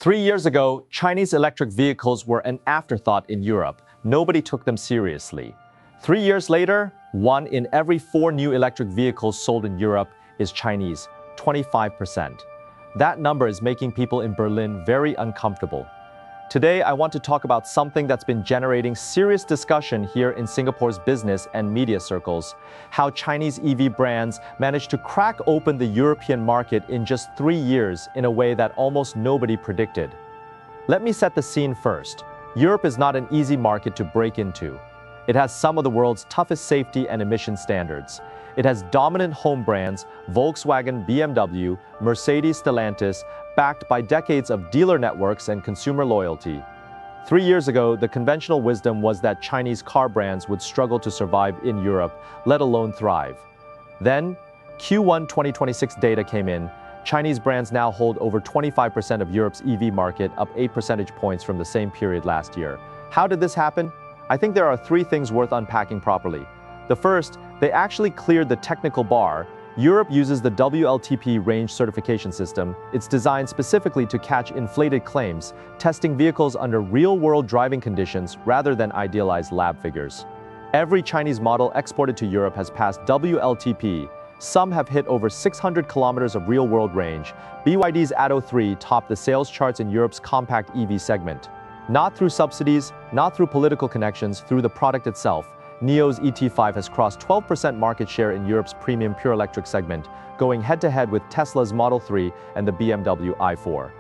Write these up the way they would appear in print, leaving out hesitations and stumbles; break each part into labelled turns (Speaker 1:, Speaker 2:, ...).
Speaker 1: 3 years ago, Chinese electric vehicles were an afterthought in Europe. Nobody took them seriously. 3 years later, 1 in every 4 new electric vehicles sold in Europe is Chinese, 25%. That number is making people in Berlin very uncomfortable. Today, I want to talk about something that's been generating serious discussion here in Singapore's business and media circles: how Chinese EV brands managed to crack open the European market in just 3 years in a way that almost nobody predicted. Let me set the scene first. Europe is not an easy market to break into. It has some of the world's toughest safety and emission standards. It has dominant home brands, Volkswagen, BMW, Mercedes, Stellantis, backed by decades of dealer networks and consumer loyalty. 3 years ago, the conventional wisdom was that Chinese car brands would struggle to survive in Europe, let alone thrive. Then, Q1 2026 data came in. Chinese brands now hold over 25% of Europe's EV market, up 8 percentage points from the same period last year. How did this happen? I think there are 3 things worth unpacking properly. The first, they actually cleared the technical bar. Europe uses the WLTP range certification system. It's designed specifically to catch inflated claims, testing vehicles under real-world driving conditions rather than idealized lab figures. Every Chinese model exported to Europe has passed WLTP. Some have hit over 600 kilometers of real-world range. BYD's Atto 3 topped the sales charts in Europe's compact EV segment. Not through subsidies, not through political connections, through the product itself. NIO's ET5 has crossed 12% market share in Europe's premium pure electric segment, going head-to-head with Tesla's Model 3 and the BMW i4.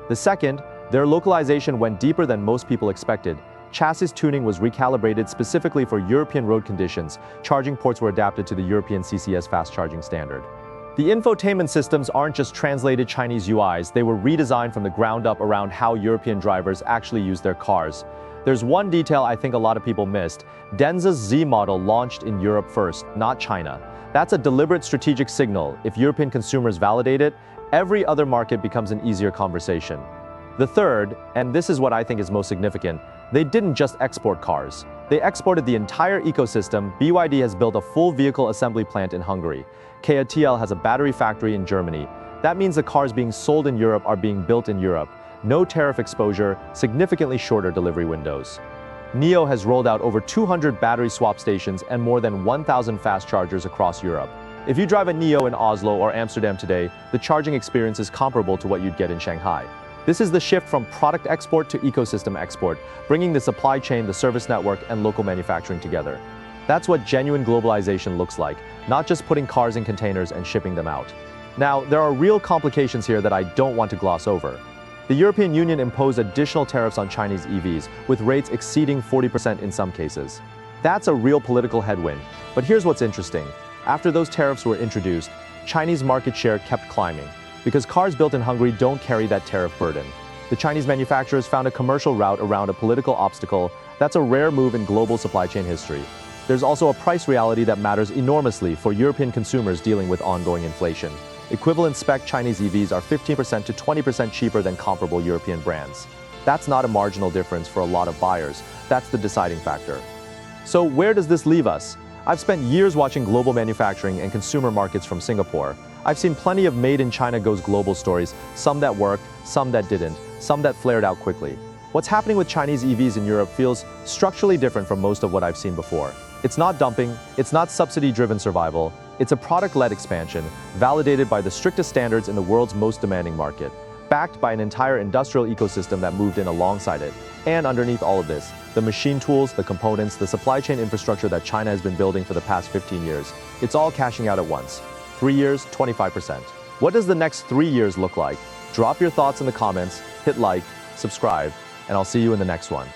Speaker 1: The second, their localization went deeper than most people expected. Chassis tuning was recalibrated specifically for European road conditions. Charging ports were adapted to the European CCS fast charging standard. The infotainment systems aren't just translated Chinese UIs, they were redesigned from the ground up around how European drivers actually use their cars. There's one detail I think a lot of people missed. Denza's Z model launched in Europe first, not China. That's a deliberate strategic signal. If European consumers validate it, every other market becomes an easier conversation. The third, and this is what I think is most significant, they didn't just export cars. They exported the entire ecosystem. BYD has built a full vehicle assembly plant in Hungary. Kia TL has a battery factory in Germany. That means the cars being sold in Europe are being built in Europe. No tariff exposure, significantly shorter delivery windows. NIO has rolled out over 200 battery swap stations and more than 1,000 fast chargers across Europe. If you drive a NIO in Oslo or Amsterdam today, the charging experience is comparable to what you'd get in Shanghai. This is the shift from product export to ecosystem export, bringing the supply chain, the service network, and local manufacturing together. That's what genuine globalization looks like, not just putting cars in containers and shipping them out. Now, there are real complications here that I don't want to gloss over. The European Union imposed additional tariffs on Chinese EVs, with rates exceeding 40% in some cases. That's a real political headwind. But here's what's interesting. After those tariffs were introduced, Chinese market share kept climbing, because cars built in Hungary don't carry that tariff burden. The Chinese manufacturers found a commercial route around a political obstacle. That's a rare move in global supply chain history. There's also a price reality that matters enormously for European consumers dealing with ongoing inflation. Equivalent spec Chinese EVs are 15% to 20% cheaper than comparable European brands. That's not a marginal difference for a lot of buyers. That's the deciding factor. So where does this leave us? I've spent years watching global manufacturing and consumer markets from Singapore. I've seen plenty of made in China goes global stories, some that worked, some that didn't, some that flared out quickly. What's happening with Chinese EVs in Europe feels structurally different from most of what I've seen before. It's not dumping, it's not subsidy-driven survival, it's a product-led expansion, validated by the strictest standards in the world's most demanding market, backed by an entire industrial ecosystem that moved in alongside it. And underneath all of this, the machine tools, the components, the supply chain infrastructure that China has been building for the past 15 years, it's all cashing out at once. 3 years, 25%. What does the next 3 years look like? Drop your thoughts in the comments, hit like, subscribe, and I'll see you in the next one.